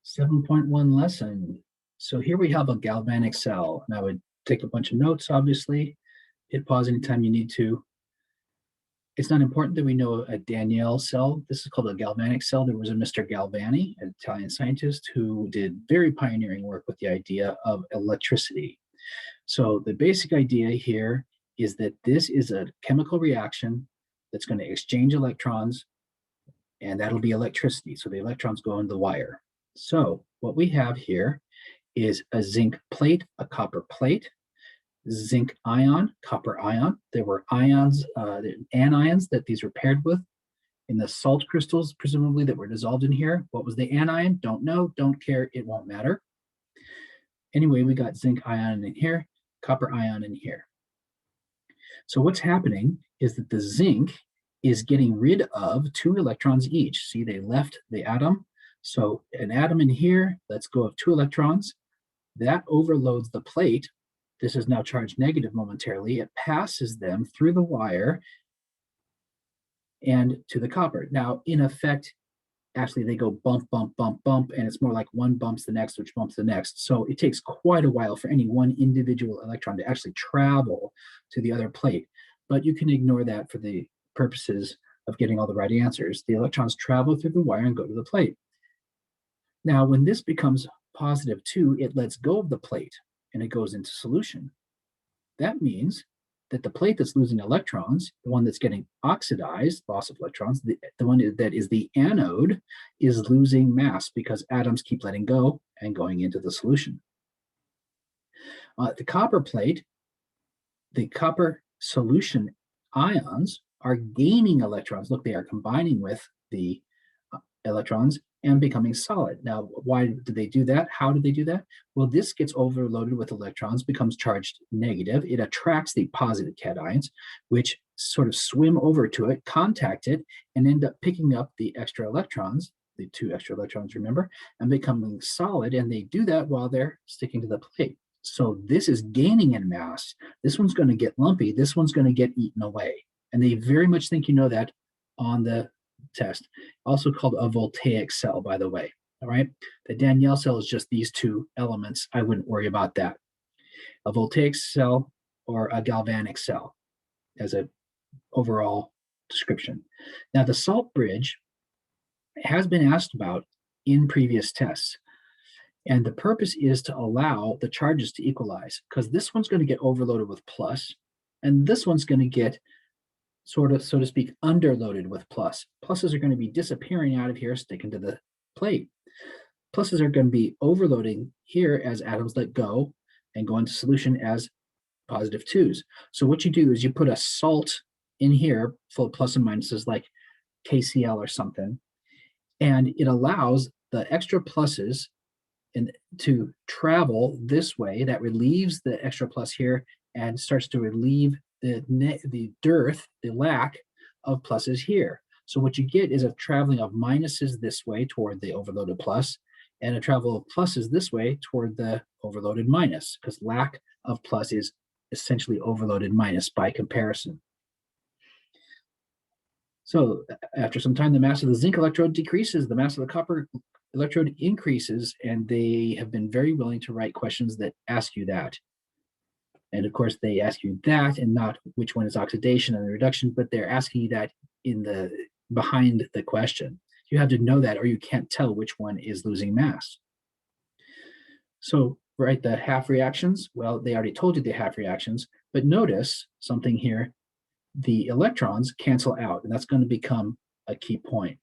7.1 lesson. So here we have a galvanic cell, and I would take a bunch of notes, obviously. Hit pause anytime you need to. It's not important that we know a Daniell cell. This is called a galvanic cell. There was a Mr. Galvani, an Italian scientist, who did very pioneering work with the idea of electricity. So the basic idea here is that this is a chemical reaction that's going to exchange electrons, and that'll be electricity. So the electrons go into the wire. So what we have here is a zinc plate, a copper plate, zinc ion, copper ion. There were ions, anions that these were paired with in the salt crystals, presumably, that were dissolved in here. What was the anion? Don't know, don't care, it won't matter. Anyway, we got zinc ion in here, copper ion in here. So what's happening is that the zinc is getting rid of 2 electrons each. See, they left the atom. So an atom in here lets go of 2 electrons. That overloads the plate. This is now charged negative momentarily. It passes them through the wire and to the copper. Now, in effect, actually they go bump, bump, bump, bump, and it's more like one bumps the next, which bumps the next. So it takes quite a while for any one individual electron to actually travel to the other plate. But you can ignore that for the purposes of getting all the right answers. The electrons travel through the wire and go to the plate. Now, when this becomes positive 2, it lets go of the plate and it goes into solution. That means that the plate that's losing electrons, the one that's getting oxidized, loss of electrons, the one that is the anode, is losing mass because atoms keep letting go and going into the solution. The copper plate, the copper solution ions are gaining electrons. Look, they are combining with the electrons and becoming solid. Now, why do they do that? How do they do that? Well, this gets overloaded with electrons, becomes charged negative. It attracts the positive cations, which sort of swim over to it, contact it, and end up picking up the extra electrons, the 2 extra electrons, remember, and becoming solid. And they do that while they're sticking to the plate. So this is gaining in mass. This one's going to get lumpy. This one's going to get eaten away. And they very much think you know that on the test, also called a voltaic cell, by the way. All right, the Daniell cell is just these 2 elements. I wouldn't worry about that. A voltaic cell or a galvanic cell as an overall description. Now, the salt bridge has been asked about in previous tests, and the purpose is to allow the charges to equalize, because this one's going to get overloaded with plus, and this one's going to get sort of, so to speak, underloaded with plus. Pluses are going to be disappearing out of here, sticking to the plate. Pluses are going to be overloading here as atoms let go and go into solution as positive 2s. So what you do is you put a salt in here full of plus and minuses like KCl or something, and it allows the extra pluses to travel this way. That relieves the extra plus here and starts to relieve the dearth, the lack of pluses here. So what you get is a traveling of minuses this way toward the overloaded plus, and a travel of pluses this way toward the overloaded minus, because lack of plus is essentially overloaded minus by comparison. So after some time, the mass of the zinc electrode decreases, the mass of the copper electrode increases, and they have been very willing to write questions that ask you that. And of course, they ask you that and not which one is oxidation and reduction, but they're asking you that in the behind the question. You have to know that, or you can't tell which one is losing mass. So, right, the half reactions, well, they already told you the half reactions, but notice something here. The electrons cancel out, and that's going to become a key point.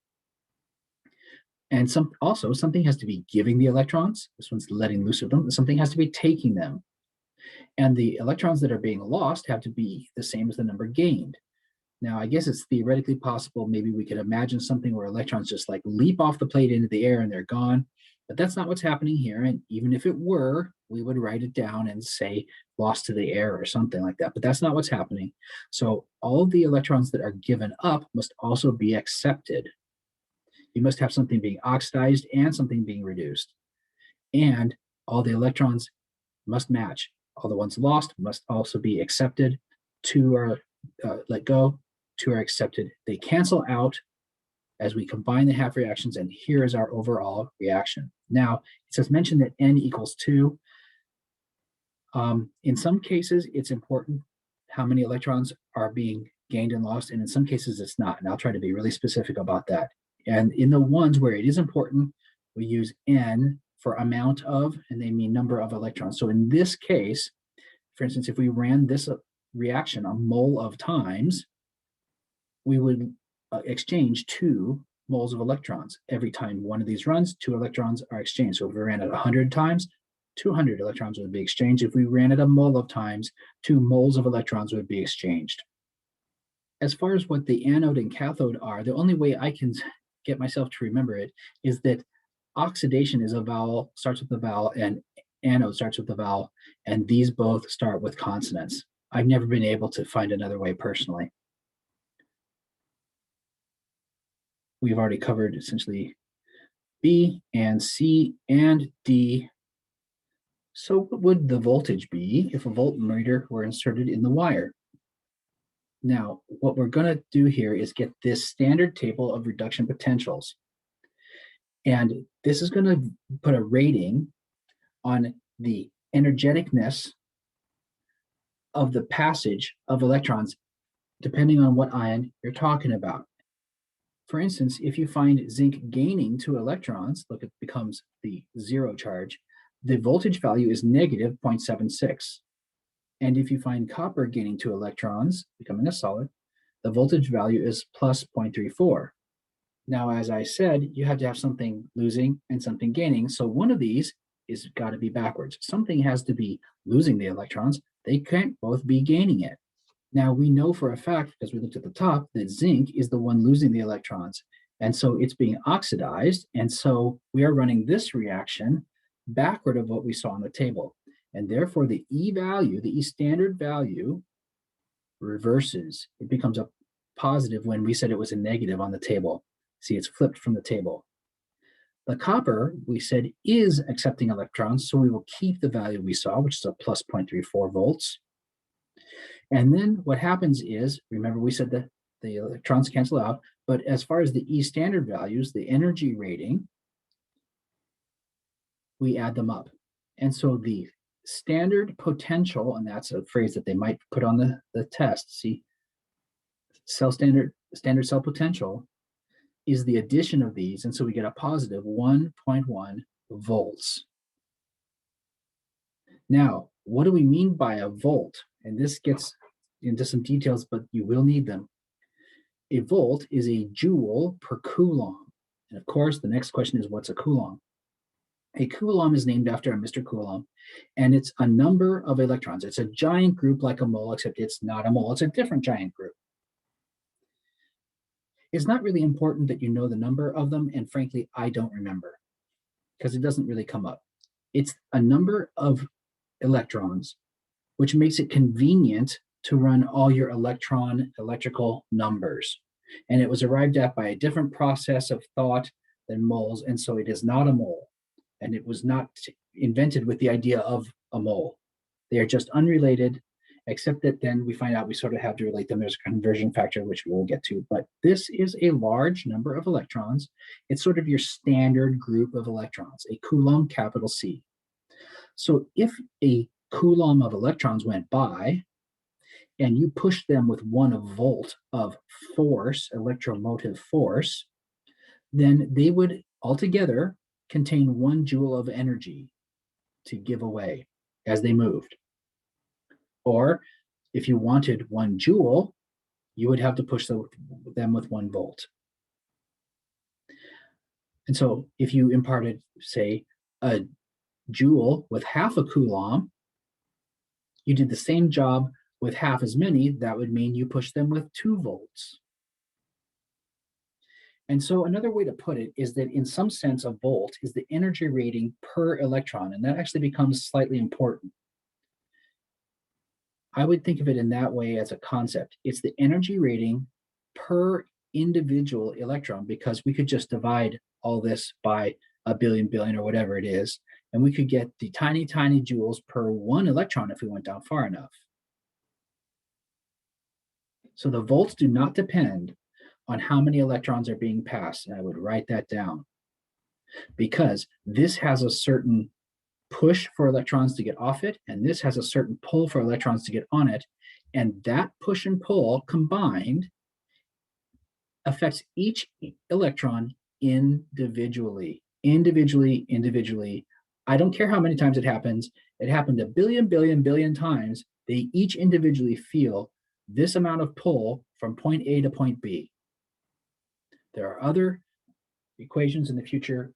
And something has to be giving the electrons. This one's letting loose of them. Something has to be taking them. And the electrons that are being lost have to be the same as the number gained. Now, I guess it's theoretically possible. Maybe we could imagine something where electrons just like leap off the plate into the air and they're gone. But that's not what's happening here. And even if it were, we would write it down and say lost to the air or something like that. But that's not what's happening. So all of the electrons that are given up must also be accepted. You must have something being oxidized and something being reduced. And all the electrons must match. All the ones lost must also be accepted. 2 are let go, 2 are accepted. They cancel out as we combine the half reactions, and here is our overall reaction. Now, it says mention that n equals 2. In some cases, it's important how many electrons are being gained and lost, and in some cases it's not. And I'll try to be really specific about that. And in the ones where it is important, we use n for amount of, and they mean number of electrons. So in this case, for instance, if we ran this reaction a mole of times, we would exchange 2 moles of electrons. Every time one of these runs, 2 electrons are exchanged. So if we ran it 100 times, 200 electrons would be exchanged. If we ran it a mole of times, 2 moles of electrons would be exchanged. As far as what the anode and cathode are, the only way I can get myself to remember it is that oxidation is a vowel, starts with the vowel, and anode starts with the vowel, and these both start with consonants. I've never been able to find another way personally. We've already covered essentially B and C and D. So what would the voltage be if a voltmeter were inserted in the wire? Now, what we're going to do here is get this standard table of reduction potentials. And this is going to put a rating on the energeticness of the passage of electrons, depending on what ion you're talking about. For instance, if you find zinc gaining 2 electrons, look, it becomes the 0 charge, the voltage value is negative 0.76. And if you find copper gaining 2 electrons, becoming a solid, the voltage value is plus 0.34. Now, as I said, you have to have something losing and something gaining. So one of these is got to be backwards. Something has to be losing the electrons. They can't both be gaining it. Now, we know for a fact, because we looked at the top, that zinc is the one losing the electrons. And so it's being oxidized. And so we are running this reaction backward of what we saw on the table. And therefore, the E value, the E standard value, reverses. It becomes a positive when we said it was a negative on the table. See, it's flipped from the table. The copper, we said, is accepting electrons, so we will keep the value we saw, which is a plus 0.34 volts. And then what happens is, remember we said that the electrons cancel out, but as far as the E standard values, the energy rating, we add them up. And so the standard potential, and that's a phrase that they might put on the test, see, standard cell potential is the addition of these, and so we get a positive 1.1 volts. Now, what do we mean by a volt? And this gets into some details, but you will need them. A volt is a joule per coulomb. And of course, the next question is, what's a coulomb? A coulomb is named after a Mr. Coulomb, and it's a number of electrons. It's a giant group like a mole, except it's not a mole. It's a different giant group. It's not really important that you know the number of them, and frankly, I don't remember because it doesn't really come up. It's a number of electrons, which makes it convenient to run all your electrical numbers. And it was arrived at by a different process of thought than moles, and so it is not a mole. And it was not invented with the idea of a mole. They are just unrelated, except that then we find out we sort of have to relate them. There's a conversion factor, which we will get to. But this is a large number of electrons. It's sort of your standard group of electrons, a coulomb, capital C. So if a coulomb of electrons went by, and you pushed them with 1 volt of force, electromotive force, then they would altogether contain 1 joule of energy to give away as they moved. Or if you wanted 1 joule, you would have to push them with 1 volt. And so if you imparted, say, a joule with half a coulomb, you did the same job with half as many. That would mean you pushed them with 2 volts. And so another way to put it is that in some sense, a volt is the energy rating per electron, and that actually becomes slightly important. I would think of it in that way as a concept. It's the energy rating per individual electron, because we could just divide all this by a billion or whatever it is, and we could get the tiny, tiny joules per 1 electron if we went down far enough. So the volts do not depend on how many electrons are being passed. And I would write that down because this has a certain push for electrons to get off it, and this has a certain pull for electrons to get on it. And that push and pull combined affects each electron individually. Individually. I don't care how many times it happens. It happened a billion times. They each individually feel this amount of pull from point A to point B. There are other equations in the future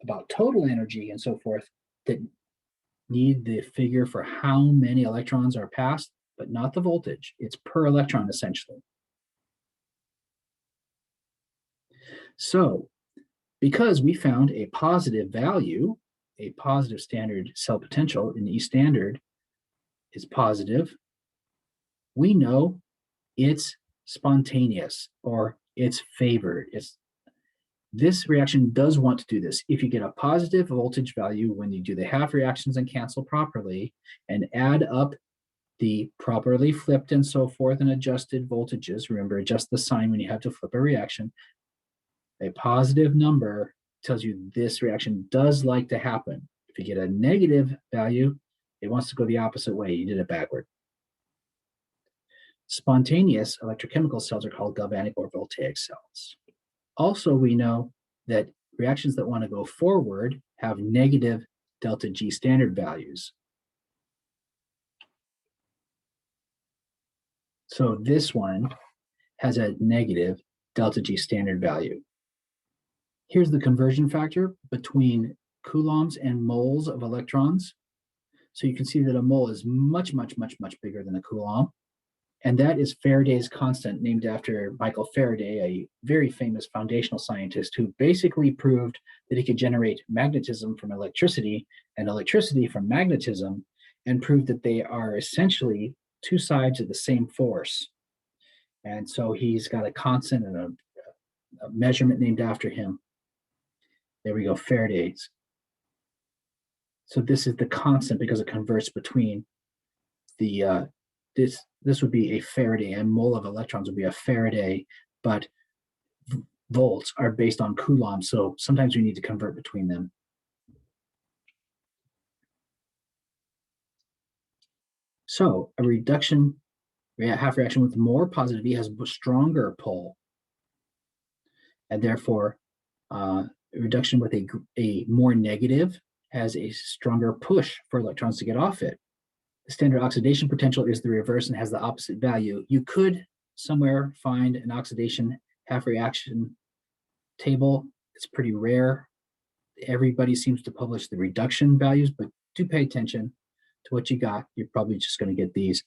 about total energy and so forth that need the figure for how many electrons are passed, but not the voltage. It's per electron essentially. So because we found a positive value, a positive standard cell potential in E standard is positive, we know it's spontaneous or it's favored. This reaction does want to do this. If you get a positive voltage value when you do the half reactions and cancel properly and add up the properly flipped and so forth and adjusted voltages, remember, adjust the sign when you have to flip a reaction, a positive number tells you this reaction does like to happen. If you get a negative value, it wants to go the opposite way. You did it backward. Spontaneous electrochemical cells are called galvanic or voltaic cells. Also, we know that reactions that want to go forward have negative delta G standard values. So this one has a negative delta G standard value. Here's the conversion factor between coulombs and moles of electrons. So you can see that a mole is much bigger than a coulomb. And that is Faraday's constant, named after Michael Faraday, a very famous foundational scientist who basically proved that he could generate magnetism from electricity and electricity from magnetism, and proved that they are essentially two sides of the same force. And so he's got a constant and a measurement named after him. There we go, Faraday's. So this is the constant because it converts between the this would be a Faraday, a mole of electrons would be a Faraday, but volts are based on coulombs, so sometimes we need to convert between them. So a reduction, half reaction with more positive E has a stronger pull, and therefore a reduction with a more negative has a stronger push for electrons to get off it. The standard oxidation potential is the reverse and has the opposite value. You could somewhere find an oxidation half reaction table. It's pretty rare. Everybody seems to publish the reduction values, but do pay attention to what you got. You're probably just going to get these.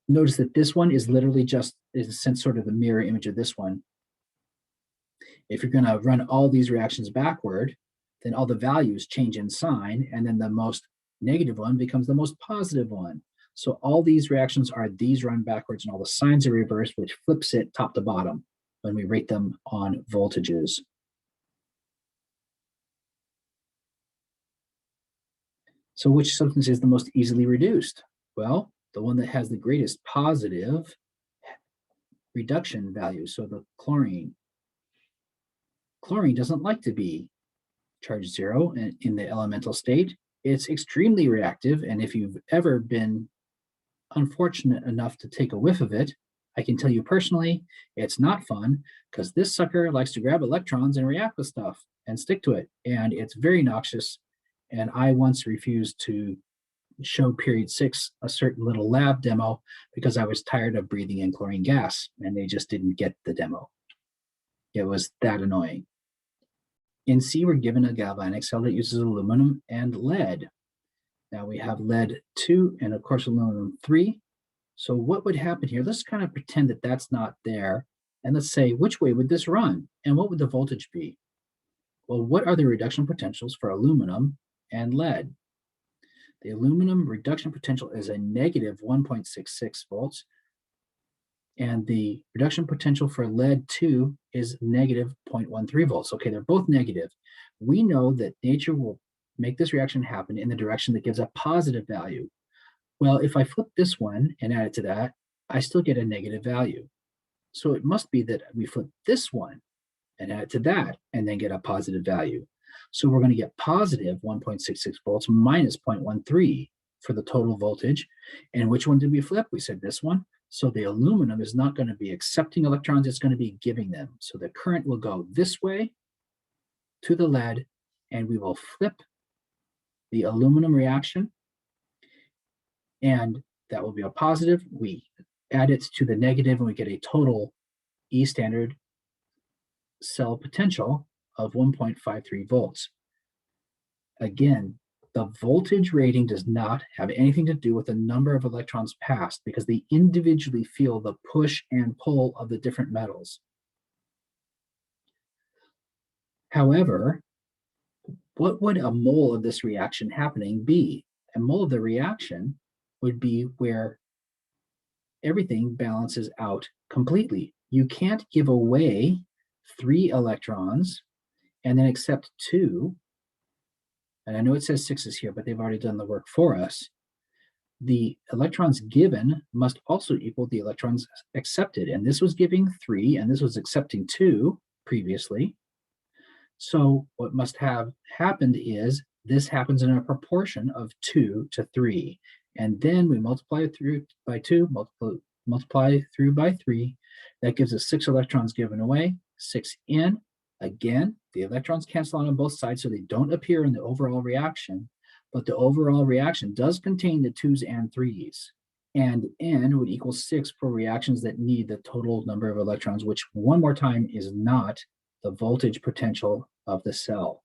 Notice that this one is literally just, in a sense, sort of the mirror image of this one. If you're going to run all these reactions backward, then all the values change in sign, and then the most negative one becomes the most positive one. So all these reactions are these run backwards and all the signs are reversed, which flips it top to bottom when we rate them on voltages. So which substance is the most easily reduced? Well, the one that has the greatest positive reduction value, so the chlorine. Chlorine doesn't like to be charged 0 in the elemental state. It's extremely reactive, and if you've ever been unfortunate enough to take a whiff of it, I can tell you personally, it's not fun because this sucker likes to grab electrons and react with stuff and stick to it, and it's very noxious. And I once refused to show period 6 a certain little lab demo because I was tired of breathing in chlorine gas, and they just didn't get the demo. It was that annoying. In C, we're given a galvanic cell that uses aluminum and lead. Now we have lead 2 and of course aluminum 3. So what would happen here? Let's kind of pretend that that's not there. And let's say, which way would this run? And what would the voltage be? Well, what are the reduction potentials for aluminum and lead? The aluminum reduction potential is a negative 1.66 volts. And the reduction potential for lead 2 is negative 0.13 volts. Okay, they're both negative. We know that nature will make this reaction happen in the direction that gives a positive value. Well, if I flip this one and add it to that, I still get a negative value. So it must be that we flip this one and add it to that and then get a positive value. So we're going to get positive 1.66 volts minus 0.13 for the total voltage. And which one did we flip? We said this one. So the aluminum is not going to be accepting electrons, it's going to be giving them. So the current will go this way to the lead, and we will flip the aluminum reaction, and that will be a positive. We add it to the negative, and we get a total E standard cell potential of 1.53 volts. Again, the voltage rating does not have anything to do with the number of electrons passed because they individually feel the push and pull of the different metals. However, what would a mole of this reaction happening be? A mole of the reaction would be where everything balances out completely. You can't give away 3 electrons and then accept 2. And I know it says 6s here, but they've already done the work for us. The electrons given must also equal the electrons accepted. And this was giving 3, and this was accepting 2 previously. So what must have happened is this happens in a proportion of 2 to 3. And then we multiply it through by 2, multiply through by 3. That gives us 6 electrons given away, 6 in. Again, the electrons cancel out on both sides, so they don't appear in the overall reaction, but the overall reaction does contain the 2s and 3s. And N would equal 6 for reactions that need the total number of electrons, which one more time is not the voltage potential of the cell.